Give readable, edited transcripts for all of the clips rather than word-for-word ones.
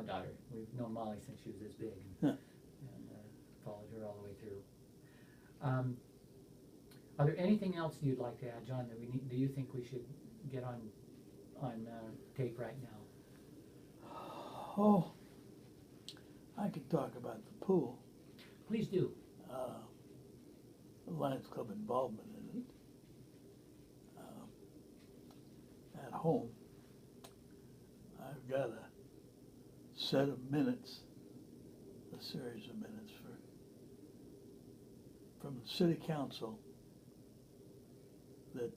goddaughter. We've known Molly since she was this big, and followed her all the way through. Are there anything else you'd like to add, John, that we need? Do you think we should get on tape right now? Oh, I could talk about the pool. Please do. The Lions Club involvement in it. At home, I've got a set of minutes, a series of minutes from the city council that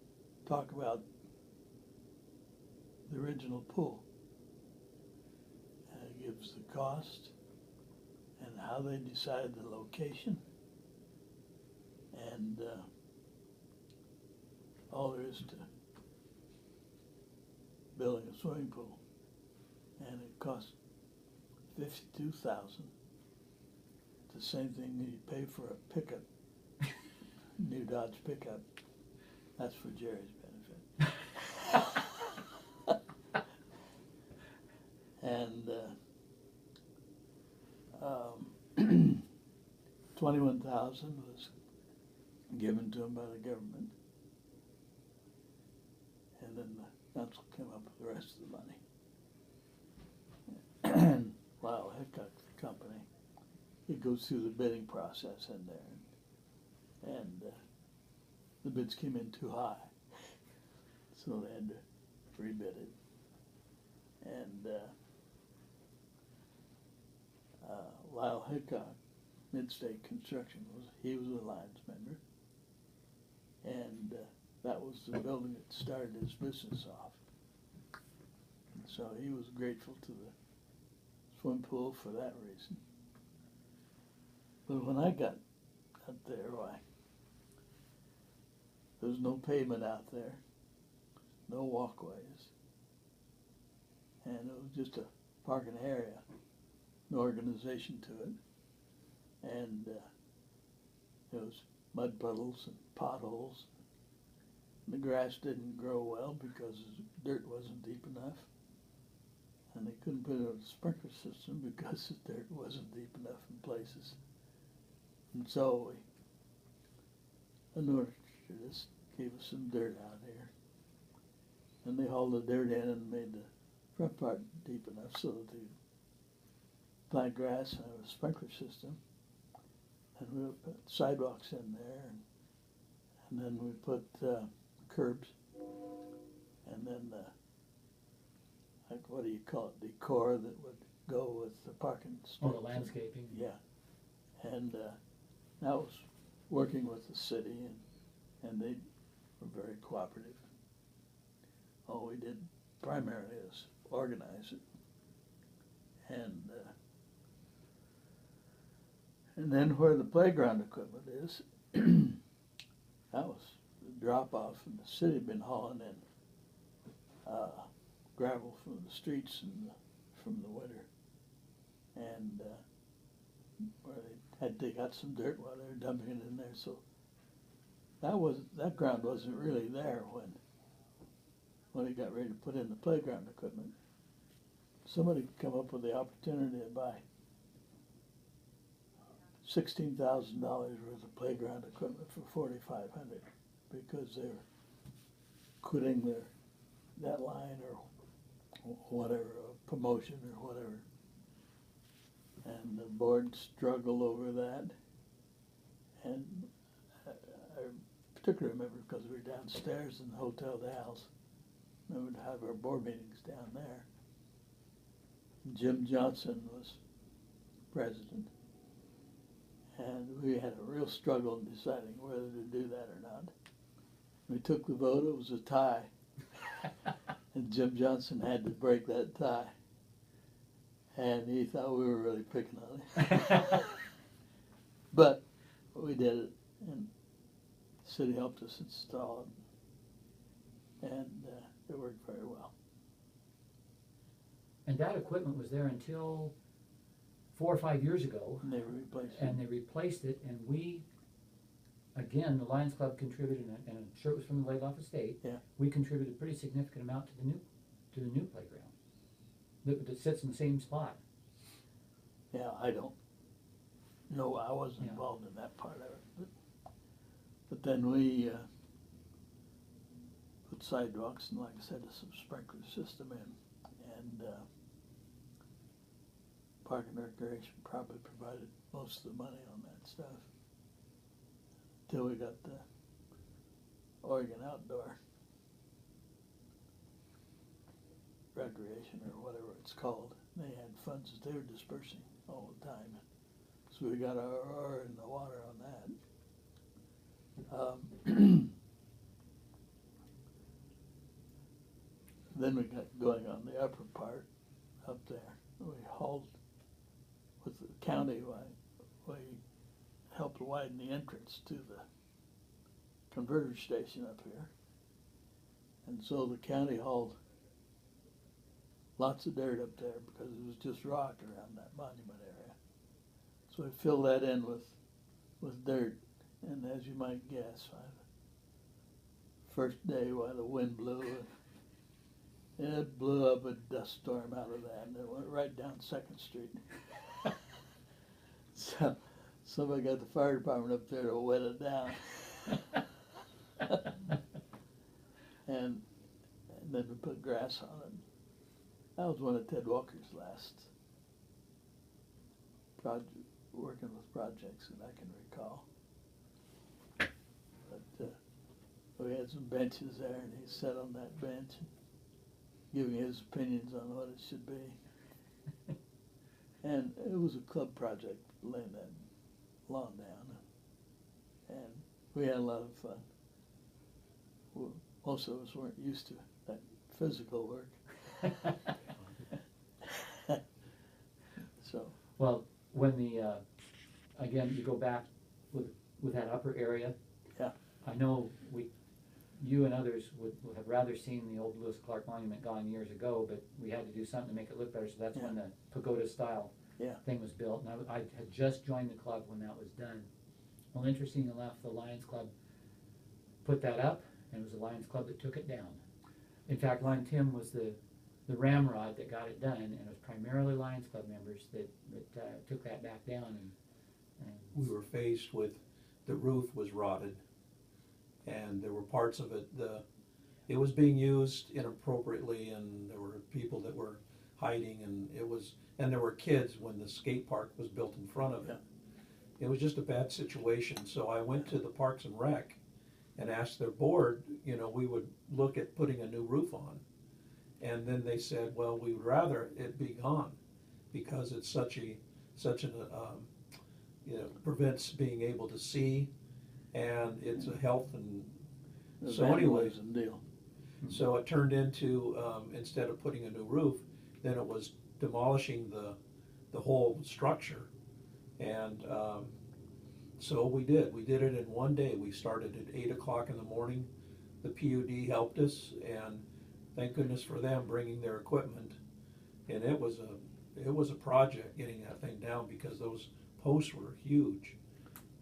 talk about the original pool. And it gives the cost and how they decided the location and all there is to building a swimming pool. And it cost $52,000. It's the same thing that you pay for a pickup, new Dodge pickup. That's for Jerry's benefit. And $21,000 was given to him by the government, and then the council came up with the rest of the money. And Lyle Hickok, the company, it goes through the bidding process in there, and the bids came in too high, so they had to rebid it. And Lyle Hickok, Midstate Construction, he was a Lions member, and that was the building that started his business off. And so he was grateful to the swim pool for that reason. But when I got out there, why, there was no pavement out there, no walkways, and it was just a parking area, no organization to it, and there was mud puddles and potholes. The grass didn't grow well because the dirt wasn't deep enough, and they couldn't put in a sprinkler system because the dirt wasn't deep enough in places. And so an orchardist gave us some dirt out here, and they hauled the dirt in and made the front part deep enough so that they plant grass and have a sprinkler system. And we put sidewalks in there, and then we put curbs, and then like, what do you call it, decor that would go with the parking space. Oh, the landscaping. Yeah, and that was working with the city, and they were very cooperative. All we did primarily is organize it, and then where the playground equipment is, that was the drop-off, and the city had been hauling in gravel from the streets from the winter, and where they got some dirt while they were dumping it in there. So that ground wasn't really there when they got ready to put in the playground equipment. Somebody come up with the opportunity to buy $16,000 worth of playground equipment for $4,500 because they were quitting that line or whatever, a promotion or whatever. And the board struggled over that. And I particularly remember because we were downstairs in the Hotel Dalles. We would have our board meetings down there. Jim Johnson was president. And we had a real struggle in deciding whether to do that or not. We took the vote, it was a tie. And Jim Johnson had to break that tie. And he thought we were really picking on him. But we did it, and the city helped us install it. And it worked very well. And that equipment was there until 4 or 5 years ago. And they replaced it. And they replaced it, and we, again, the Lions Club contributed, and I'm sure it was from the Laidlaw Estate. Yeah. We contributed a pretty significant amount to the new playground that sits in the same spot. Yeah, I don't know, I wasn't Yeah. involved in that part of it. But then we put sidewalks and, like I said, some sprinkler system in. And Park and Recreation probably provided most of the money on that stuff. Till we got the Oregon Outdoor Recreation or whatever it's called. They had funds that they were dispersing all the time. So we got our in the water on that. Then we got going on the upper part up there. We hauled with the county, we helped widen the entrance to the converter station up here. And so the county hauled lots of dirt up there because it was just rock around that monument area. So we filled that in with dirt, and as you might guess, first day while the wind blew, it blew up a dust storm out of that, and it went right down 2nd Street. So somebody got the fire department up there to wet it down. and then we put grass on it. That was one of Ted Walker's last working with projects that I can recall. But we had some benches there, and he sat on that bench, giving his opinions on what it should be. And it was a club project, laying that lawn down. And we had a lot of fun. Well, most of us weren't used to that physical work. So. Well, when the, again, you go back with that upper area. Yeah. I know you and others would have rather seen the old Lewis Clark Monument gone years ago, but we had to do something to make it look better, so that's when the pagoda style thing was built. And I had just joined the club when that was done. Well, interesting enough, the Lions Club put that up, and it was the Lions Club that took it down. In fact, Lion Tim was the ramrod that got it done, and it was primarily Lions Club members that took that back down. And we were faced with, the roof was rotted, and there were parts of it, it was being used inappropriately, and there were people that were hiding, and there were kids when the skate park was built in front of it. It was just a bad situation, so I went to the Parks and Rec and asked their board, we would look at putting a new roof on. And then they said, well, we would rather it be gone because it's such an prevents being able to see, and it's a health and so anyways. Deal. So it turned into instead of putting a new roof, then it was demolishing the whole structure, and so we did it in one day. We started at 8 o'clock in the morning. The PUD helped us, and thank goodness for them bringing their equipment. And it was a project getting that thing down because those posts were huge.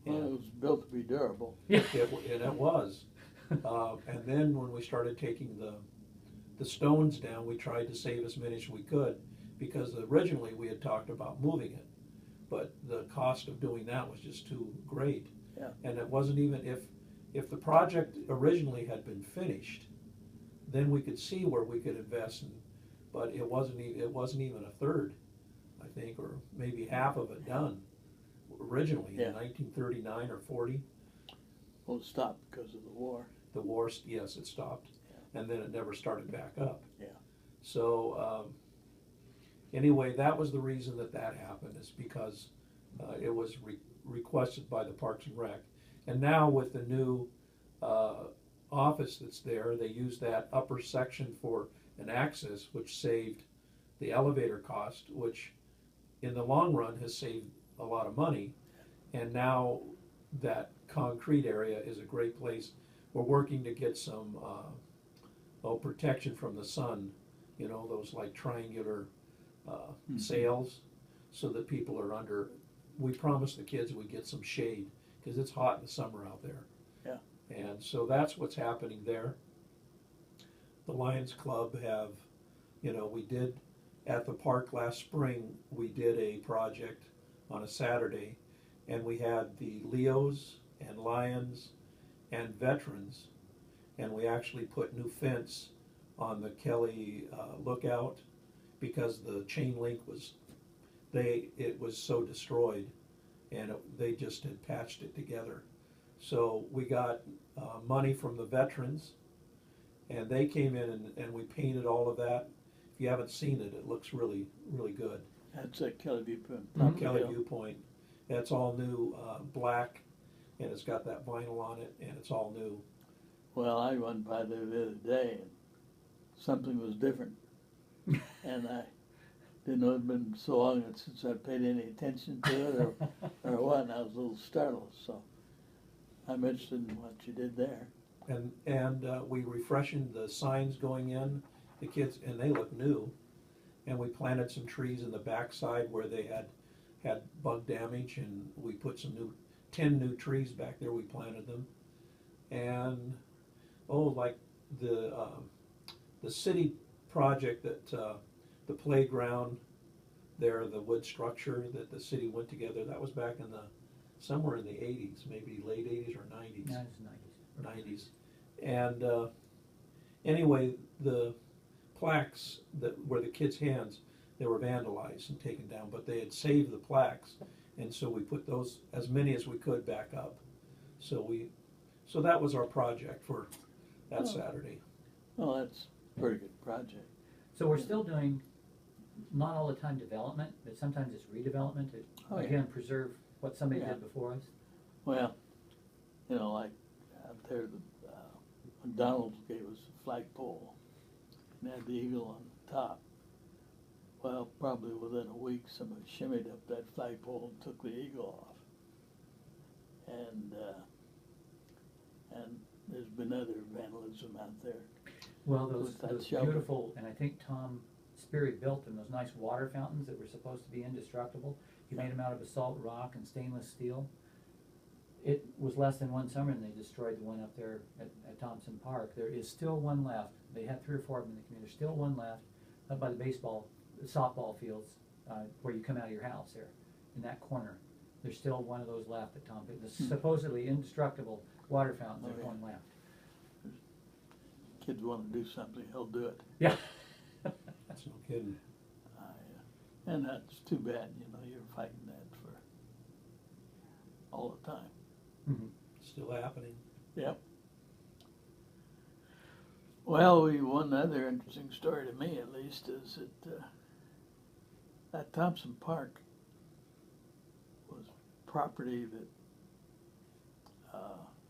Well, it was built to be durable. And it was. And then when we started taking the stones down, we tried to save as many as we could because originally we had talked about moving it, but the cost of doing that was just too great. Yeah. And it wasn't even, if the project originally had been finished, then we could see where we could invest in, but it wasn't even a third, I think, or maybe half of it done originally in 1939 or 40. Well, it stopped because of the war. The war, yes, it stopped, and then it never started back up. Yeah. So anyway, that was the reason that happened, is because it was requested by the Parks and Rec. And now with the new office that's there, they use that upper section for an access, which saved the elevator cost, which in the long run has saved a lot of money. And now that concrete area is a great place. We're working to get some protection from the sun, those like triangular sails, so that people are under. We promised the kids we'd get some shade because it's hot in the summer out there. Yeah. And so that's what's happening there. The Lions Club have, we did at the park last spring, we did a project on a Saturday, and we had the Leos and Lions and veterans, and we actually put new fence on the Kelly lookout because the chain link was, it was so destroyed, and they just had patched it together. So we got money from the veterans, and they came in and we painted all of that. If you haven't seen it, it looks really, really good. That's at Kelly Viewpoint. Mm-hmm. Kelly Viewpoint. It's all new, black, and it's got that vinyl on it, and it's all new. Well, I went by there the other day, and something was different. And I didn't know it had been so long since I paid any attention to it or what, and I was a little startled. So I'm interested in what you did there. And we refreshened the signs going in, the kids, and they look new. And we planted some trees in the backside where they had bug damage, and we put 10 new trees back there. We planted them, and like the city project that the playground there, the wood structure that the city went together. That was back in somewhere in the 80s, maybe late 80s or 90s. No, it's 90s. 90s. And anyway, the plaques that were the kids' hands, they were vandalized and taken down, but they had saved the plaques, and so we put those, as many as we could, back up. So that was our project for that Saturday. Well, that's a pretty good project. So we're still doing, not all the time development, but sometimes it's redevelopment to, again, preserve what somebody did before us. Well, like out there, McDonald's gave us a flagpole and had the eagle on the top. Well, probably within a week, somebody shimmied up that flagpole and took the eagle off. And there's been other vandalism out there. Well, those beautiful, and I think Tom Sperry built them, those nice water fountains that were supposed to be indestructible. He made them out of basalt rock and stainless steel. It was less than one summer and they destroyed the one up there at Thompson Park. There is still one left. They had 3 or 4 of them in the community. There's still one left up by the softball fields, where you come out of your house there, in that corner. There's still one of those left at Thompson. The supposedly indestructible water fountains, there's one left. Kids want to do something, he'll do it. Yeah. That's no kidding. And that's too bad, you're fighting that for all the time. Mm-hmm. Still happening. Yep. Well, one other interesting story to me, at least, is that Thompson Park was property that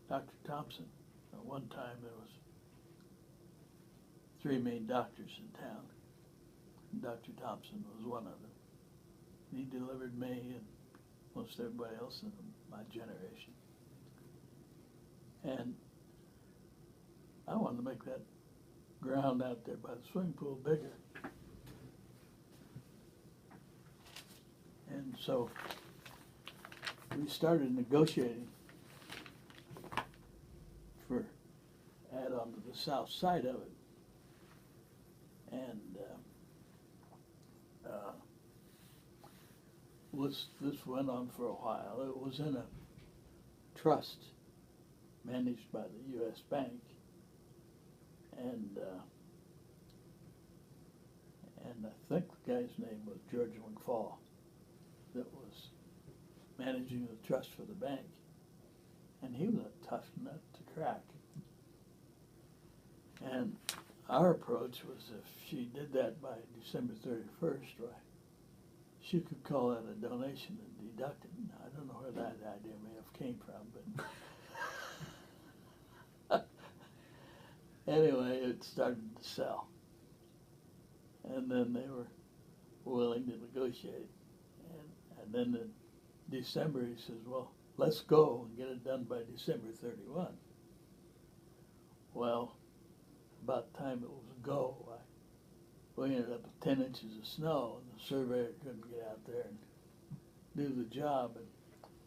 Dr. Thompson, at one time there was 3 main doctors in town. Dr. Thompson was one of them. He delivered me and most everybody else in my generation. And I wanted to make that ground out there by the swimming pool bigger. And so we started negotiating for add-on to the south side of it. And this went on for a while. It was in a trust managed by the U.S. Bank, and I think the guy's name was George McFall that was managing the trust for the bank, and he was a tough nut to crack. And our approach was if she did that by December 31st, right, she could call that a donation and deduct it. Now, I don't know where that idea may have came from, but anyway, it started to sell. And then they were willing to negotiate. And then in December, he says, well, let's go and get it done by December 31. Well, about the time it was a go, we ended up with 10 inches of snow, and the surveyor couldn't get out there and do the job.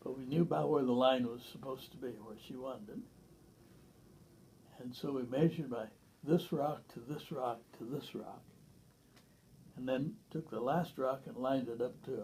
But we knew about where the line was supposed to be, where she wanted it. And so we measured by this rock to this rock to this rock. and then took the last rock and lined it up to a